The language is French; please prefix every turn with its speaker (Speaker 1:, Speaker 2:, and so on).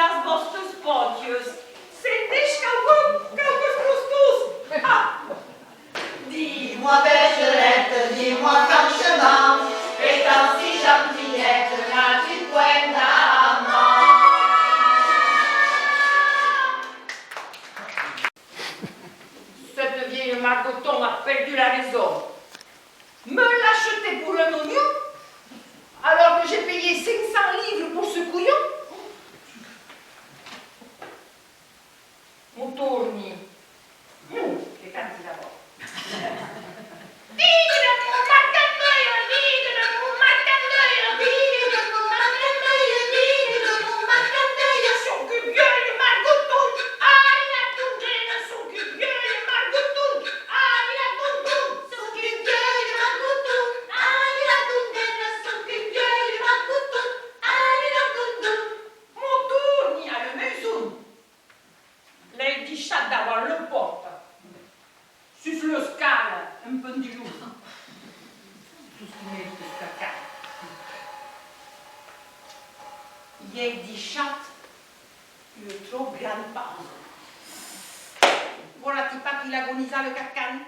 Speaker 1: las vostres potios. Sentiți caucus crustus.
Speaker 2: Dis-moi bergerette, dis-moi franchement, étant si gentillette, n'as-tu point d'amant?
Speaker 1: Cette vieille Margoton a perdu la raison. Me l'acheter pour un oignon, alors que j'ai payé 500 livres pour ce couillon. Motorni. Che canti la voce. D'avoir le porte sus lo scala un po' di giù su sti staccati ieri di chat le trop grande pause voilà ti pas qu'il agonisait le cacane